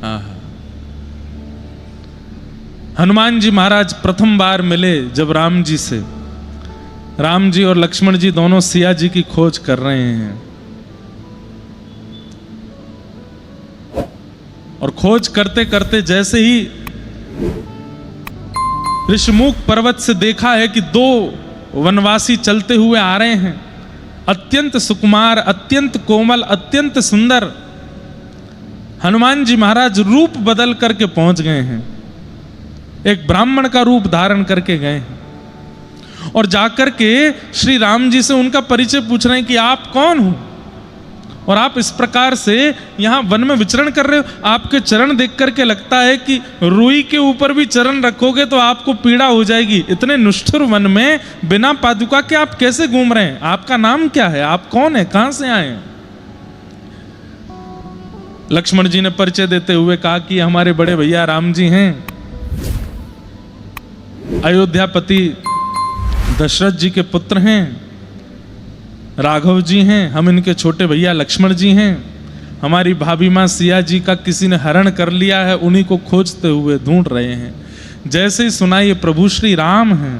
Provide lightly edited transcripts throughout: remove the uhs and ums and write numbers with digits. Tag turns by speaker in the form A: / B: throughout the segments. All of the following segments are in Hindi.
A: हाँ हाँ। हनुमान जी महाराज प्रथम बार मिले जब राम जी से, राम जी और लक्ष्मण जी दोनों सिया जी की खोज कर रहे हैं, और खोज करते करते जैसे ही ऋषिमुख पर्वत से देखा है कि दो वनवासी चलते हुए आ रहे हैं, अत्यंत सुकुमार, अत्यंत कोमल, अत्यंत सुंदर। हनुमान जी महाराज रूप बदल करके पहुंच गए हैं, एक ब्राह्मण का रूप धारण करके गए हैं, और जाकर के श्री राम जी से उनका परिचय पूछ रहे हैं कि आप कौन हो और आप इस प्रकार से यहां वन में विचरण कर रहे हो। आपके चरण देख करके लगता है कि रुई के ऊपर भी चरण रखोगे तो आपको पीड़ा हो जाएगी। इतने निष्ठुर वन में बिना पादुका के आप कैसे घूम रहे हैं? आपका नाम क्या है? आप कौन है? कहां से आए हैं? लक्ष्मण जी ने परिचय देते हुए कहा कि हमारे बड़े भैया राम जी हैं, अयोध्यापति दशरथ जी के पुत्र हैं, राघव जी हैं, हम इनके छोटे भैया लक्ष्मण जी हैं, हमारी भाभी माँ सिया जी का किसी ने हरण कर लिया है, उन्हीं को खोजते हुए ढूंढ रहे हैं। जैसे ही सुना ये प्रभु श्री राम हैं,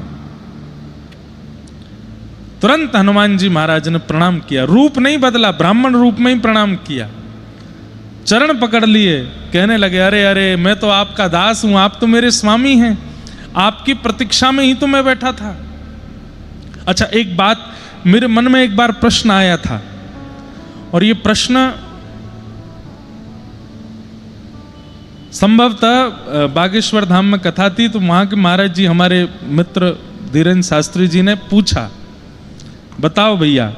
A: तुरंत हनुमान जी महाराज ने प्रणाम किया, रूप नहीं बदला, ब्राह्मण रूप में ही प्रणाम किया, चरण पकड़ लिए, कहने लगे अरे अरे मैं तो आपका दास हूं, आप तो मेरे स्वामी हैं, आपकी प्रतीक्षा में ही तो मैं बैठा था। अच्छा, एक बात मेरे मन में एक बार प्रश्न आया था, और ये प्रश्न संभवतः बागेश्वर धाम में कथा थी, तो वहां के महाराज जी हमारे मित्र धीरेन्द्र शास्त्री जी ने पूछा, बताओ भैया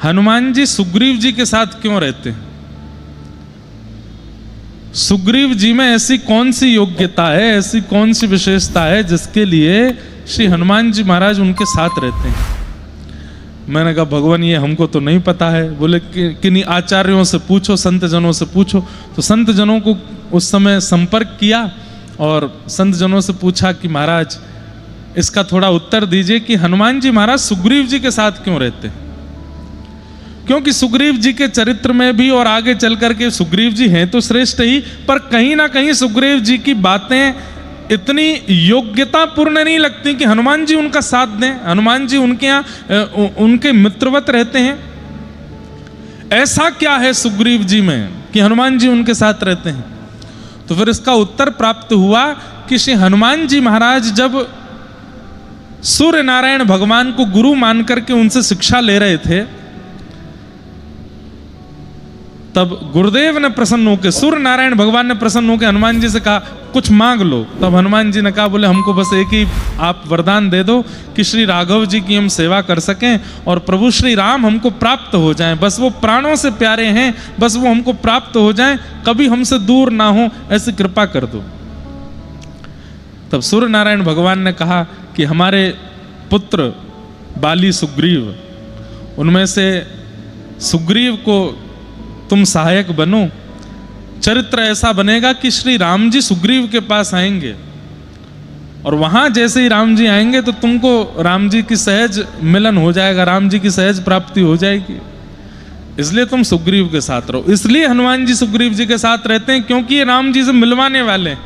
A: हनुमान जी सुग्रीव जी के साथ क्यों रहते हैं? सुग्रीव जी में ऐसी कौन सी योग्यता है, ऐसी कौन सी विशेषता है जिसके लिए श्री हनुमान जी महाराज उनके साथ रहते हैं? मैंने कहा भगवान ये हमको तो नहीं पता है। बोले किन्हीं आचार्यों से पूछो, संत जनों से पूछो। तो संत जनों को उस समय संपर्क किया और संत जनों से पूछा कि महाराज इसका थोड़ा उत्तर दीजिए कि हनुमान जी महाराज सुग्रीव जी के साथ क्यों रहते हैं? क्योंकि सुग्रीव जी के चरित्र में भी और आगे चल करके सुग्रीव जी हैं तो श्रेष्ठ ही, पर कहीं ना कहीं सुग्रीव जी की बातें इतनी योग्यता पूर्ण नहीं लगती कि हनुमान जी उनका साथ दें, हनुमान जी उनके यहाँ उनके मित्रवत रहते हैं। ऐसा क्या है सुग्रीव जी में कि हनुमान जी उनके साथ रहते हैं? तो फिर इसका उत्तर प्राप्त हुआ कि श्री हनुमान जी महाराज जब सूर्य नारायण भगवान को गुरु मान करके उनसे शिक्षा ले रहे थे, तब गुरुदेव ने प्रसन्न होकर, सूर्य नारायण भगवान ने प्रसन्न होकर हनुमान जी से कहा कुछ मांग लो। तब हनुमान जी ने कहा बोले हमको बस एक ही आप वरदान दे दो कि श्री राघव जी की हम सेवा कर सकें और प्रभु श्री राम हमको प्राप्त हो जाएं, बस वो प्राणों से प्यारे हैं, बस वो हमको प्राप्त हो जाएं, कभी हमसे दूर ना हो, ऐसी कृपा कर दो। तब सूर्य नारायण भगवान ने कहा कि हमारे पुत्र बाली सुग्रीव, उनमें से सुग्रीव को तुम सहायक बनो, चरित्र ऐसा बनेगा कि श्री राम जी सुग्रीव के पास आएंगे और वहां जैसे ही राम जी आएंगे तो तुमको राम जी की सहज मिलन हो जाएगा, राम जी की सहज प्राप्ति हो जाएगी, इसलिए तुम सुग्रीव के साथ रहो। इसलिए हनुमान जी सुग्रीव जी के साथ रहते हैं क्योंकि ये राम जी से मिलवाने वाले हैं,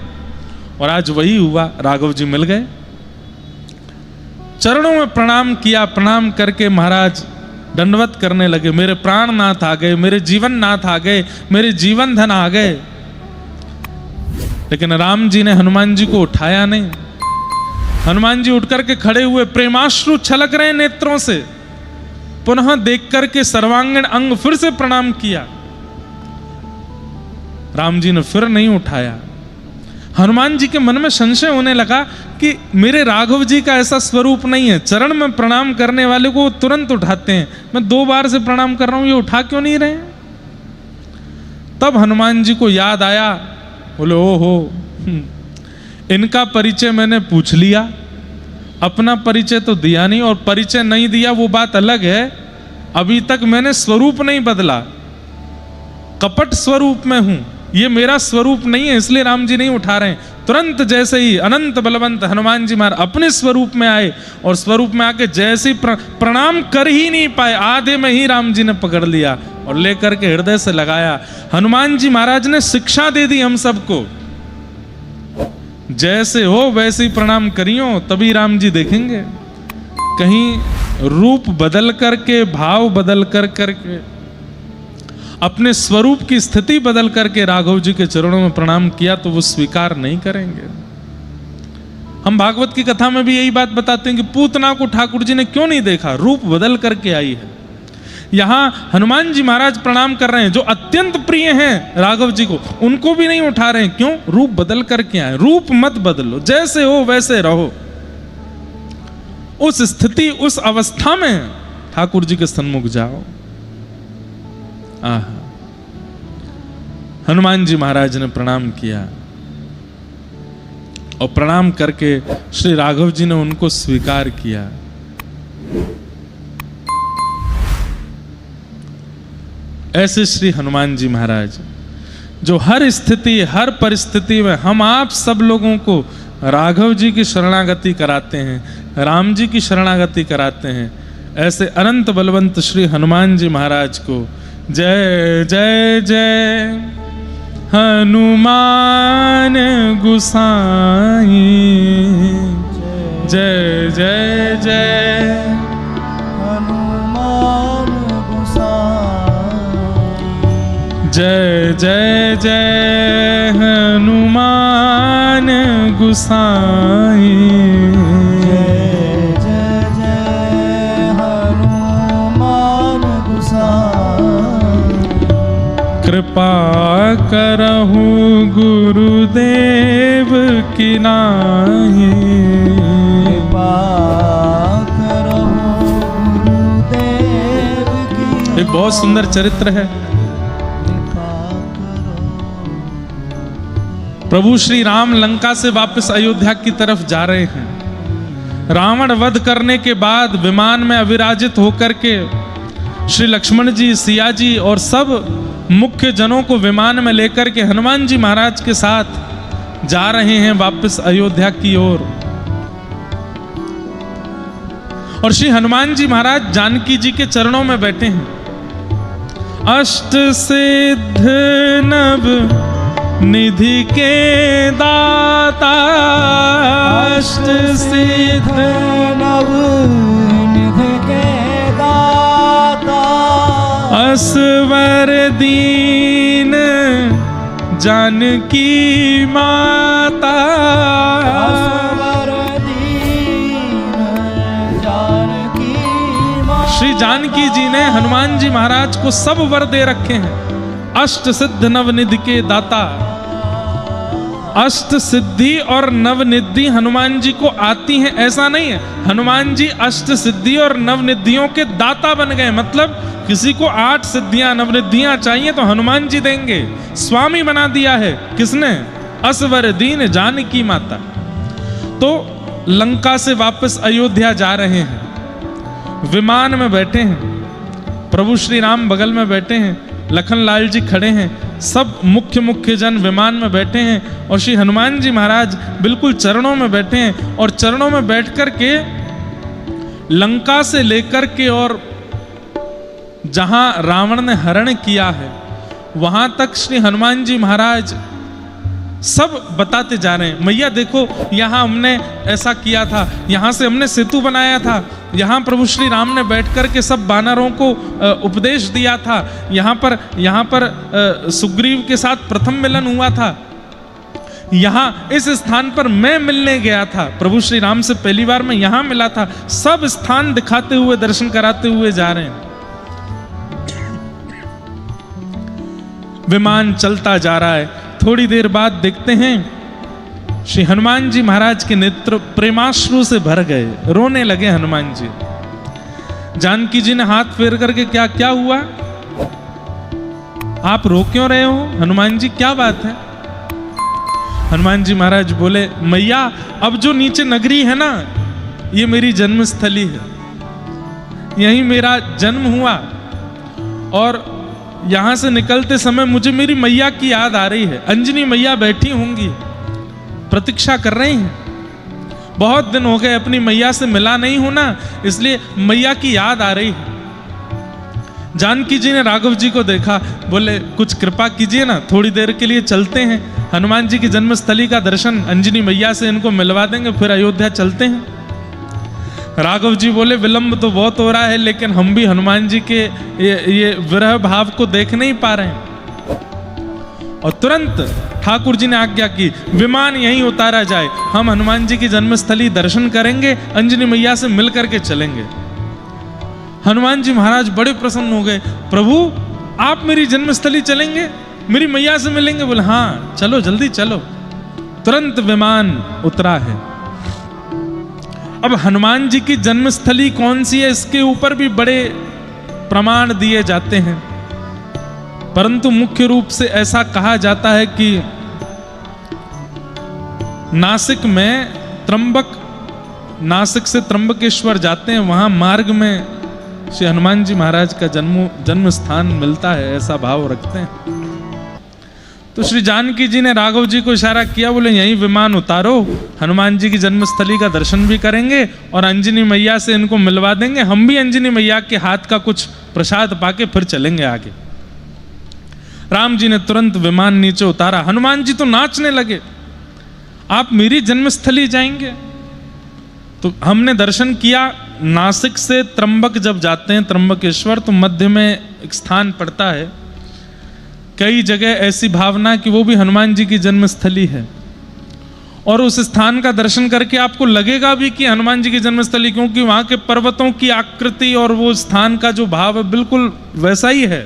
A: और आज वही हुआ, राघव जी मिल गए। चरणों में प्रणाम किया, प्रणाम करके महाराज दंडवत करने लगे, मेरे प्राणनाथ आ गए, मेरे जीवन नाथ आ गए, मेरे जीवन धन आ गए। लेकिन राम जी ने हनुमान जी को उठाया नहीं। हनुमान जी उठ करके खड़े हुए, प्रेमाश्रु छलक रहे नेत्रों से, पुनः देख करके सर्वांगीण अंग फिर से प्रणाम किया। राम जी ने फिर नहीं उठाया। हनुमान जी के मन में संशय होने लगा कि मेरे राघव जी का ऐसा स्वरूप नहीं है, चरण में प्रणाम करने वाले को तुरंत उठाते हैं, मैं 2 बार से प्रणाम कर रहा हूं, ये उठा क्यों नहीं रहे? तब हनुमान जी को याद आया, बोले ओहो, इनका परिचय मैंने पूछ लिया, अपना परिचय तो दिया नहीं, और परिचय नहीं दिया वो बात अलग है, अभी तक मैंने स्वरूप नहीं बदला, कपट स्वरूप में हूं, ये मेरा स्वरूप नहीं है, इसलिए राम जी नहीं उठा रहे हैं। तुरंत जैसे ही अनंत बलवंत हनुमान जी महाराज अपने स्वरूप में आए और स्वरूप में आके जैसे ही प्रणाम कर ही नहीं पाए, आधे में ही राम जी ने पकड़ लिया और लेकर के हृदय से लगाया। हनुमान जी महाराज ने शिक्षा दे दी हम सबको, जैसे हो वैसे ही प्रणाम करियो, तभी राम जी देखेंगे। कहीं रूप बदल करके, भाव बदल करके, अपने स्वरूप की स्थिति बदल करके राघव जी के चरणों में प्रणाम किया तो वो स्वीकार नहीं करेंगे। हम भागवत की कथा में भी यही बात बताते हैं कि पूतना को ठाकुर जी ने क्यों नहीं देखा, रूप बदल करके आई है। यहां हनुमान जी महाराज प्रणाम कर रहे हैं, जो अत्यंत प्रिय हैं राघव जी को, उनको भी नहीं उठा रहे हैं। क्यों? रूप बदल करके आए। रूप मत बदलो, जैसे हो वैसे रहो। उस स्थिति, उस अवस्था में ठाकुर जी के सन्मुख जाओ। हनुमान जी महाराज ने प्रणाम किया और प्रणाम करके श्री राघव जी ने उनको स्वीकार किया। ऐसे श्री हनुमान जी महाराज जो हर स्थिति, हर परिस्थिति में हम आप सब लोगों को राघव जी की शरणागति कराते हैं, राम जी की शरणागति कराते हैं। ऐसे अनंत बलवंत श्री हनुमान जी महाराज को जय जय जय हनुमान गुसाई, जय जय जय
B: हनुमान गुसाई,
A: जय जय जय हनुमान गुसाई,
B: जय जय जय हनुमान गुसाई।
A: कृपा करहु गुरुदेव की नाहि,
B: कृपा करहु गुरुदेव की।
A: एक बहुत सुंदर चरित्र है। प्रभु श्री राम लंका से वापस अयोध्या की तरफ जा रहे हैं। रावण वध करने के बाद विमान में अविराजित होकर के श्री लक्ष्मण जी, सिया जी और सब मुख्य जनों को विमान में लेकर के हनुमान जी महाराज के साथ जा रहे हैं वापस अयोध्या की ओर। और श्री हनुमान जी महाराज जानकी जी के चरणों में बैठे हैं। अष्ट सिद्ध नव निधि के दाता, अष्ट सिद्ध
B: नव निधि के दाता,
A: असवर दीन जानकी माता,
B: असवर दीन जानकी माता।
A: श्री जानकी जी ने हनुमान जी महाराज को सब वर दे रखे हैं। अष्ट सिद्ध नवनिधि के दाता, अष्ट सिद्धि और नवनिधि हनुमान जी को आती हैं ऐसा नहीं है। हनुमान जी अष्ट सिद्धि और नवनिधियों के दाता बन गए। मतलब किसी को 8 सिद्धियां नवनिधियां चाहिए तो हनुमान जी देंगे। स्वामी बना दिया है किसने? असवर दीन जानकी माता। तो लंका से वापस अयोध्या जा रहे हैं, विमान में बैठे हैं। प्रभु श्री राम बगल में बैठे हैं, लखन लाल जी खड़े हैं, सब मुख्य जन विमान में बैठे हैं और श्री हनुमान जी महाराज बिल्कुल चरणों में बैठे हैं। और चरणों में बैठ कर के लंका से लेकर के और जहां रावण ने हरण किया है वहां तक श्री हनुमान जी महाराज सब बताते जा रहे हैं। मैया देखो, यहाँ हमने ऐसा किया था, यहाँ से हमने सेतु बनाया था, यहाँ प्रभु श्री राम ने बैठ कर के सब वानरों को उपदेश दिया था, यहाँ पर सुग्रीव के साथ प्रथम मिलन हुआ था, यहाँ इस स्थान पर मैं मिलने गया था, प्रभु श्री राम से पहली बार मैं यहाँ मिला था। सब स्थान दिखाते हुए, दर्शन कराते हुए जा रहे हैं। विमान चलता जा रहा है। थोड़ी देर बाद देखते हैं श्री हनुमान जी महाराज के नेत्र प्रेमाश्रु से भर गए, रोने लगे हनुमान जी। जानकी जी ने हाथ फेर करके क्या क्या हुआ, आप रो क्यों रहे हो? हनुमान जी क्या बात है? हनुमान जी महाराज बोले, मैया अब जो नीचे नगरी है ना, ये मेरी जन्मस्थली है, यहीं मेरा जन्म हुआ और यहां से निकलते समय मुझे मेरी मैया की याद आ रही है। अंजनी मैया बैठी होंगी, प्रतीक्षा कर रही हैं। बहुत दिन हो गए अपनी मैया से मिला नहीं हूं ना, इसलिए मैया की याद आ रही है। जानकी जी ने राघव जी को देखा, बोले कुछ कृपा कीजिए ना, थोड़ी देर के लिए चलते हैं, हनुमान जी की जन्मस्थली का दर्शन अंजनी मैया से इनको मिलवा देंगे, फिर अयोध्या चलते हैं। राघव जी बोले विलंब तो बहुत हो रहा है, लेकिन हम भी हनुमान जी के ये विरह भाव को देख नहीं पा रहे हैं। और तुरंत ठाकुर जी ने आज्ञा की, विमान यहीं उतारा जाए, हम हनुमान जी की जन्मस्थली दर्शन करेंगे, अंजनी मैया से मिल करके चलेंगे। हनुमान जी महाराज बड़े प्रसन्न हो गए, प्रभु आप मेरी जन्मस्थली चलेंगे, मेरी मैया से मिलेंगे? बोले हाँ चलो, जल्दी चलो। तुरंत विमान उतरा है। अब हनुमान जी की जन्मस्थली कौन सी है, इसके ऊपर भी बड़े प्रमाण दिए जाते हैं, परंतु मुख्य रूप से ऐसा कहा जाता है कि नासिक से त्र्यंबकेश्वर जाते हैं, वहां मार्ग में श्री हनुमान जी महाराज का जन्म स्थान मिलता है, ऐसा भाव रखते हैं। तो श्री जानकी जी ने राघव जी को इशारा किया, बोले यहीं विमान उतारो, हनुमान जी की जन्मस्थली का दर्शन भी करेंगे और अंजनी मैया से इनको मिलवा देंगे, हम भी अंजनी मैया के हाथ का कुछ प्रसाद पाके फिर चलेंगे आगे। राम जी ने तुरंत विमान नीचे उतारा। हनुमान जी तो नाचने लगे, आप मेरी जन्मस्थली जाएंगे? तो हमने दर्शन किया, नासिक से त्र्यंबक जब जाते हैं, त्र्यंबकेश्वर, तो मध्य में एक स्थान पड़ता है। कई जगह ऐसी भावना कि वो भी हनुमान जी की जन्मस्थली है, और उस स्थान का दर्शन करके आपको लगेगा भी कि हनुमान जी की जन्मस्थली, क्योंकि वहां के पर्वतों की आकृति और वो स्थान का जो भाव है बिल्कुल वैसा ही है।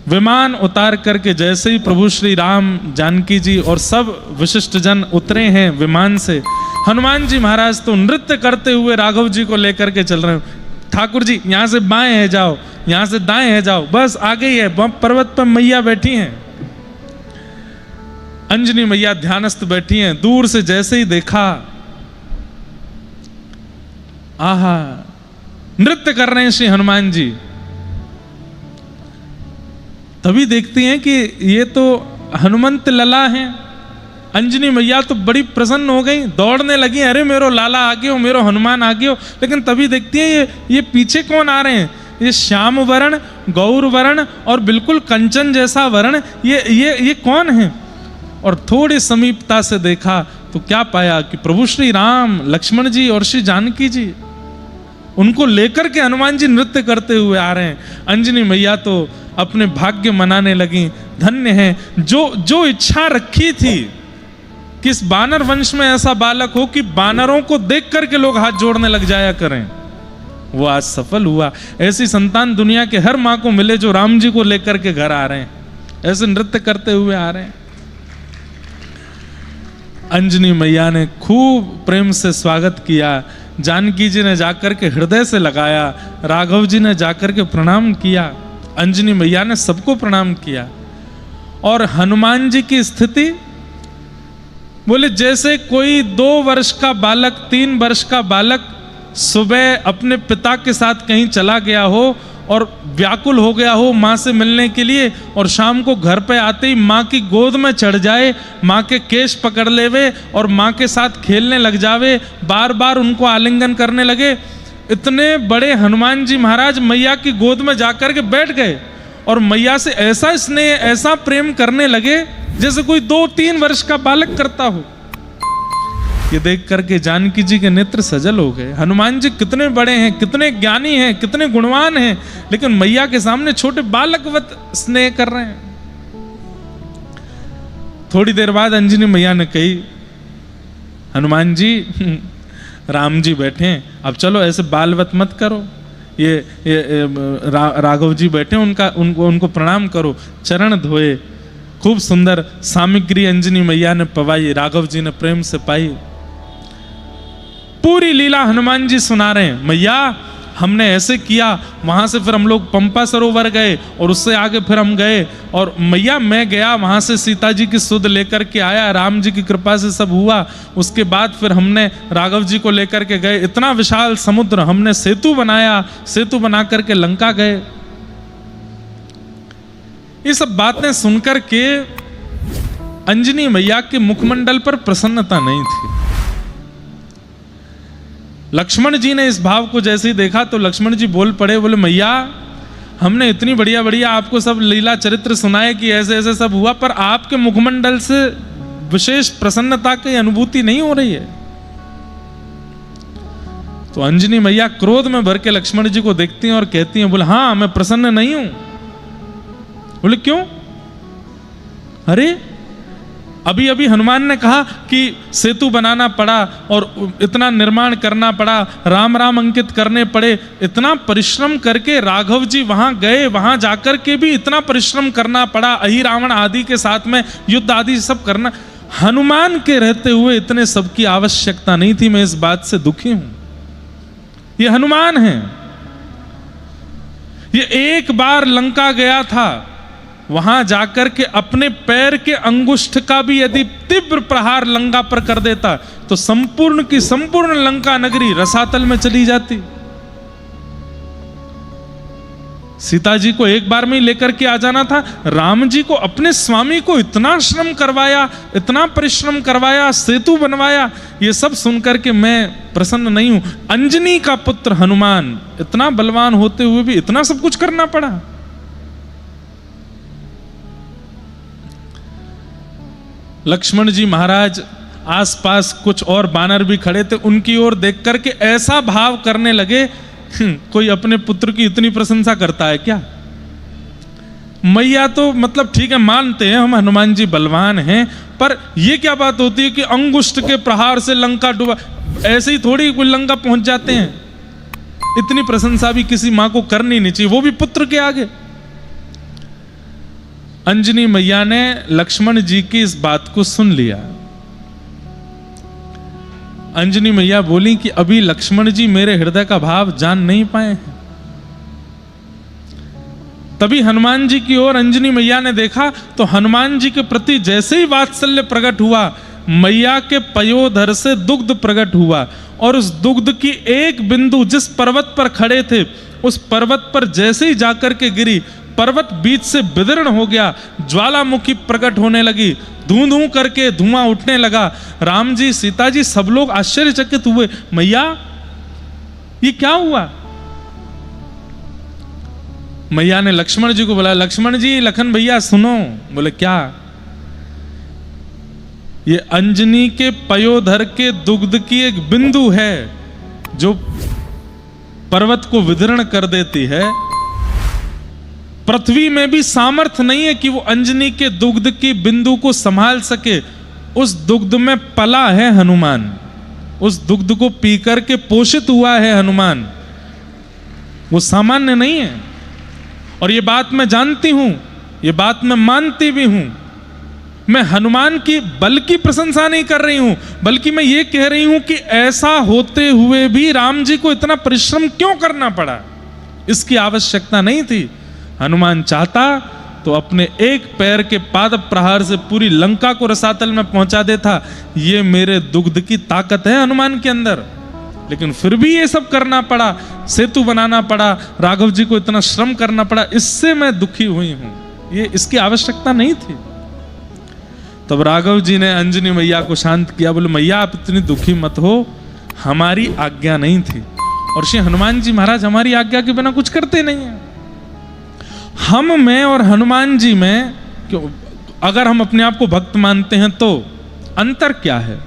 A: विमान उतार करके जैसे ही प्रभु श्री राम, जानकी जी और सब विशिष्ट जन उतरे हैं विमान से, हनुमान जी महाराज तो नृत्य करते हुए राघव जी को लेकर के चल रहे हैं। ठाकुर जी यहां से बाएं है जाओ, यहां से दाएं है जाओ, बस आ गई है, पर्वत पर मैया बैठी हैं, अंजनी मैया ध्यानस्थ बैठी हैं। दूर से जैसे ही देखा, आहा, नृत्य कर रहे हैं श्री हनुमान जी। तभी देखती हैं कि ये तो हनुमंत लला हैं। अंजनी मैया तो बड़ी प्रसन्न हो गई, दौड़ने लगी, अरे मेरो लाला आ गयो, मेरो हनुमान आ गयो। लेकिन तभी देखती है ये पीछे कौन आ रहे हैं, ये श्याम वर्ण, गौर वर्ण और बिल्कुल कंचन जैसा वर्ण, ये कौन है? और थोड़ी समीपता से देखा तो क्या पाया कि प्रभु श्री राम, लक्ष्मण जी और श्री जानकी जी, उनको लेकर के हनुमान जी नृत्य करते हुए आ रहे हैं। अंजनी मैया तो अपने भाग्य मनाने लगी, धन्य है जो इच्छा रखी थी कि इस बानर वंश में ऐसा बालक हो कि बानरों को देख करके लोग हाथ जोड़ने लग जाया करें, वो आज सफल हुआ। ऐसी संतान दुनिया के हर माँ को मिले जो राम जी को लेकर के घर आ रहे हैं, ऐसे नृत्य करते हुए आ रहे हैं। अंजनी मैया ने खूब प्रेम से स्वागत किया, जानकी जी ने जाकर के हृदय से लगाया, राघव जी ने जाकर के प्रणाम किया, अंजनी मैया ने सबको प्रणाम किया। और हनुमान जी की स्थिति, बोले जैसे कोई 2 वर्ष का बालक, 3 वर्ष का बालक सुबह अपने पिता के साथ कहीं चला गया हो और व्याकुल हो गया हो माँ से मिलने के लिए, और शाम को घर पे आते ही माँ की गोद में चढ़ जाए, माँ के केश पकड़ लेवे और माँ के साथ खेलने लग जावे, बार बार उनको आलिंगन करने लगे। इतने बड़े हनुमान जी महाराज मैया की गोद में जाकर के बैठ गए और मैया से ऐसा स्नेह, ऐसा प्रेम करने लगे जैसे कोई 2-3 वर्ष का बालक करता हो। ये देख करके जानकी जी के नेत्र सजल हो गए। हनुमान जी कितने बड़े हैं, कितने ज्ञानी हैं, कितने गुणवान हैं, लेकिन मैया के सामने छोटे बालकवत स्नेह कर रहे हैं। थोड़ी देर बाद अंजनी मैया ने कही, हनुमान जी, राम जी बैठे हैं, अब चलो ऐसे बालवत मत करो, ये राघव जी बैठे, उनको प्रणाम करो, चरण धोए। खूब सुंदर सामग्री अंजनी मैया ने पवाई, राघव जी ने प्रेम से पाई। पूरी लीला हनुमान जी सुना रहे हैं। मैया हमने ऐसे किया, वहाँ से फिर हम लोग पंपा सरोवर गए और उससे आगे फिर हम गए और मैया मैं गया वहाँ से सीता जी की सुध लेकर के आया, राम जी की कृपा से सब हुआ। उसके बाद फिर हमने राघव जी को लेकर के गए, इतना विशाल समुद्र, हमने सेतु बनाया, सेतु बना करके लंका गए। ये सब बातें सुनकर के अंजनी मैया के मुखमंडल पर प्रसन्नता नहीं थी। लक्ष्मण जी ने इस भाव को जैसे ही देखा तो लक्ष्मण जी बोल पड़े, बोले मैया हमने इतनी बढ़िया बढ़िया आपको सब लीला चरित्र सुनाए कि ऐसे ऐसे सब हुआ, पर आपके मुखमंडल से विशेष प्रसन्नता की अनुभूति नहीं हो रही है। तो अंजनी मैया क्रोध में भर के लक्ष्मण जी को देखती हैं और कहती हैं, बोले हाँ मैं प्रसन्न नहीं हूं। बोले क्यों? अरे अभी अभी हनुमान ने कहा कि सेतु बनाना पड़ा और इतना निर्माण करना पड़ा, राम राम अंकित करने पड़े, इतना परिश्रम करके राघव जी वहां गए, वहां जाकर के भी इतना परिश्रम करना पड़ा, अहि रावण आदि के साथ में युद्ध आदि सब करना, हनुमान के रहते हुए इतने सब की आवश्यकता नहीं थी। मैं इस बात से दुखी हूं। ये हनुमान है, ये एक बार लंका गया था, वहां जाकर के अपने पैर के अंगुष्ठ का भी यदि तीव्र प्रहार लंका पर कर देता तो संपूर्ण की संपूर्ण लंका नगरी रसातल में चली जाती। सीता जी को एक बार में ही लेकर के आ जाना था। राम जी को, अपने स्वामी को इतना श्रम करवाया, इतना परिश्रम करवाया, सेतु बनवाया, ये सब सुनकर के मैं प्रसन्न नहीं हूं। अंजनी का पुत्र हनुमान इतना बलवान होते हुए भी इतना सब कुछ करना पड़ा। लक्ष्मण जी महाराज आसपास कुछ और बानर भी खड़े थे, उनकी ओर देख करके ऐसा भाव करने लगे, कोई अपने पुत्र की इतनी प्रशंसा करता है क्या? मैया तो मतलब ठीक है मानते हैं हम हनुमान जी बलवान हैं, पर यह क्या बात होती है कि अंगुष्ठ के प्रहार से लंका डूबा, ऐसे ही थोड़ी कोई लंका पहुंच जाते हैं। इतनी प्रशंसा भी किसी मां को करनी नहीं चाहिए, वो भी पुत्र के आगे। अंजनी मैया ने लक्ष्मण जी की इस बात को सुन लिया। अंजनी मैया बोली कि अभी लक्ष्मण जी मेरे हृदय का भाव जान नहीं पाए हैं। तभी हनुमान जी की ओर अंजनी मैया ने देखा तो हनुमान जी के प्रति जैसे ही वात्सल्य प्रकट हुआ, मैया के पयोधर से दुग्ध प्रकट हुआ और उस दुग्ध की एक बिंदु जिस पर्वत पर खड़े थे उस पर्वत पर जैसे ही जाकर के गिरी, पर्वत बीच से विदीर्ण हो गया, ज्वालामुखी प्रकट होने लगी, धूं धूं करके धुआं उठने लगा। राम जी, सीता जी सब लोग आश्चर्यचकित हुए, मैया ये क्या हुआ? मैया ने लक्ष्मण जी को बोला, लक्ष्मण जी, लखन भैया सुनो। बोले क्या? ये अंजनी के पयोधर के दुग्ध की एक बिंदु है जो पर्वत को विदीर्ण कर देती है। पृथ्वी में भी सामर्थ्य नहीं है कि वो अंजनी के दुग्ध की बिंदु को संभाल सके। उस दुग्ध में पला है हनुमान, उस दुग्ध को पीकर के पोषित हुआ है हनुमान, वो सामान्य नहीं है। और ये बात मैं जानती हूं, ये बात मैं मानती भी हूं। मैं हनुमान की बल की प्रशंसा नहीं कर रही हूं, बल्कि मैं ये कह रही हूं कि ऐसा होते हुए भी राम जी को इतना परिश्रम क्यों करना पड़ा? इसकी आवश्यकता नहीं थी। हनुमान चाहता तो अपने एक पैर के पाद प्रहार से पूरी लंका को रसातल में पहुंचा देता। ये मेरे दुग्ध की ताकत है हनुमान के अंदर। लेकिन फिर भी ये सब करना पड़ा, सेतु बनाना पड़ा, राघव जी को इतना श्रम करना पड़ा, इससे मैं दुखी हुई हूं। ये इसकी आवश्यकता नहीं थी। तब राघव जी ने अंजनी मैया को शांत किया, बोले मैया आप इतनी दुखी मत हो, हमारी आज्ञा नहीं थी। और श्री हनुमान जी महाराज हमारी आज्ञा के बिना कुछ करते नहीं है। हम में और हनुमान जी में क्यों, अगर हम अपने आप को भक्त मानते हैं तो अंतर क्या है?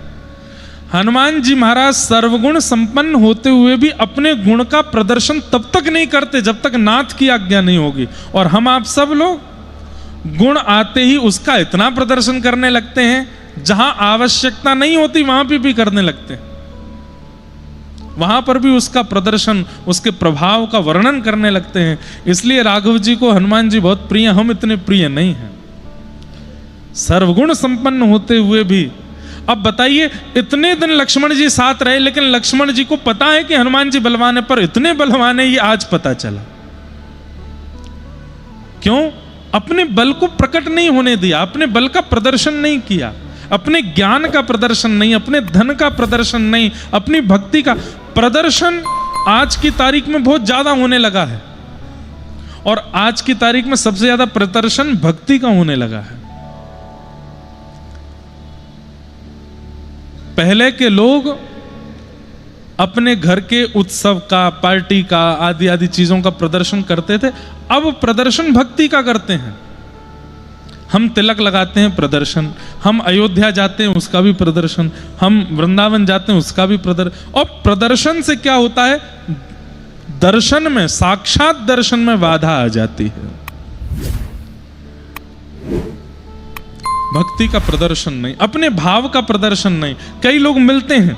A: हनुमान जी महाराज सर्वगुण संपन्न होते हुए भी अपने गुण का प्रदर्शन तब तक नहीं करते जब तक नाथ की आज्ञा नहीं होगी। और हम आप सब लोग गुण आते ही उसका इतना प्रदर्शन करने लगते हैं, जहां आवश्यकता नहीं होती वहां भी करने लगते हैं। वहां पर भी उसका प्रदर्शन, उसके प्रभाव का वर्णन करने लगते हैं। इसलिए राघव जी को हनुमान जी बहुत प्रिय, हम इतने प्रिय नहीं हैं। सर्वगुण संपन्न होते हुए भी अब बताइए, इतने दिन लक्ष्मण जी साथ रहे, लेकिन लक्ष्मण जी को पता है कि हनुमान जी बलवान है, पर इतने बलवान है ये आज पता चला। क्यों? अपने बल को प्रकट नहीं होने दिया, अपने बल का प्रदर्शन नहीं किया, अपने ज्ञान का प्रदर्शन नहीं, अपने धन का प्रदर्शन नहीं, अपनी भक्ति का प्रदर्शन आज की तारीख में बहुत ज्यादा होने लगा है। और आज की तारीख में सबसे ज्यादा प्रदर्शन भक्ति का होने लगा है। पहले के लोग अपने घर के उत्सव का, पार्टी का, आदि आदि चीजों का प्रदर्शन करते थे, अब प्रदर्शन भक्ति का करते हैं। हम तिलक लगाते हैं, प्रदर्शन, हम अयोध्या जाते हैं उसका भी प्रदर्शन, हम वृंदावन जाते हैं उसका भी प्रदर्शन। और प्रदर्शन से क्या होता है? दर्शन में, साक्षात दर्शन में बाधा आ जाती है। भक्ति का प्रदर्शन नहीं, अपने भाव का प्रदर्शन नहीं। कई लोग मिलते हैं,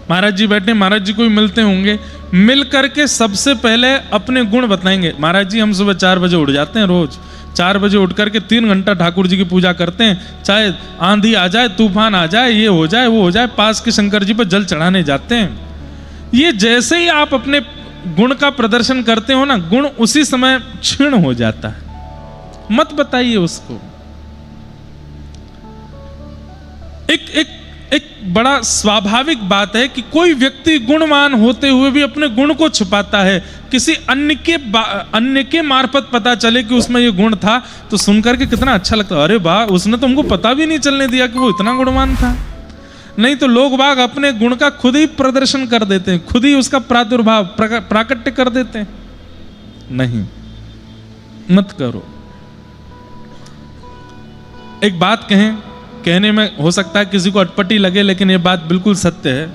A: महाराज जी बैठे, महाराज जी को भी मिलते होंगे, मिल करके सबसे पहले अपने गुण बताएंगे। महाराज जी हम सुबह 4 बजे उठ जाते हैं, रोज 4 बजे उठ करके 3 घंटा ठाकुर जी की पूजा करते हैं, चाहे आंधी आ जाए, तूफान आ जाए, ये हो जाए, वो हो जाए, पास के शंकर जी पर जल चढ़ाने जाते हैं। ये जैसे ही आप अपने गुण का प्रदर्शन करते हो ना, गुण उसी समय क्षीण हो जाता है। मत बताइए उसको। एक बड़ा स्वाभाविक बात है कि कोई व्यक्ति गुणवान होते हुए भी अपने गुण को छुपाता है। किसी अन्य के मार्फत पता चले कि उसमें ये गुण था, तो सुनकर के कितना अच्छा लगता है, अरे वाह, उसने तो हमको पता भी नहीं चलने दिया कि वो इतना गुणवान था। नहीं तो लोग बाग अपने गुण का खुद ही प्रदर्शन कर देते हैं, खुद ही उसका प्रादुर्भाव, प्राकट्य कर देते हैं। नहीं, मत करो। एक बात कहें, कहने में हो सकता है किसी को अटपटी लगे, लेकिन ये बात बिल्कुल सत्य है।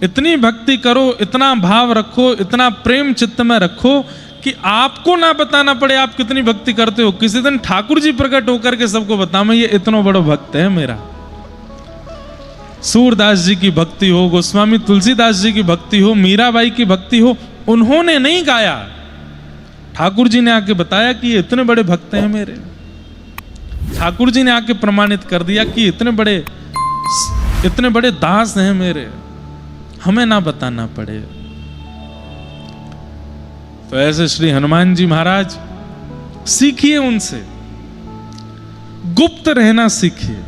A: इतनी भक्ति करो, इतना भाव रखो, इतना प्रेम चित्त में रखो कि आपको ना बताना पड़े आप कितनी भक्ति करते हो। किसी दिन ठाकुर जी प्रकट होकर के सबको बताओ, मैं ये इतना बड़ा भक्त है मेरा। सूरदास जी की भक्ति हो, गोस्वामी तुलसीदास जी की भक्ति हो, मीराबाई की भक्ति हो, उन्होंने नहीं गाया, ठाकुर जी ने आके बताया कि ये इतने बड़े भक्त हैं मेरे। ठाकुर जी ने आके प्रमाणित कर दिया कि इतने बड़े दास हैं मेरे, हमें ना बताना पड़े। तो ऐसे श्री हनुमान जी महाराज, सीखिए उनसे, गुप्त रहना सीखिए।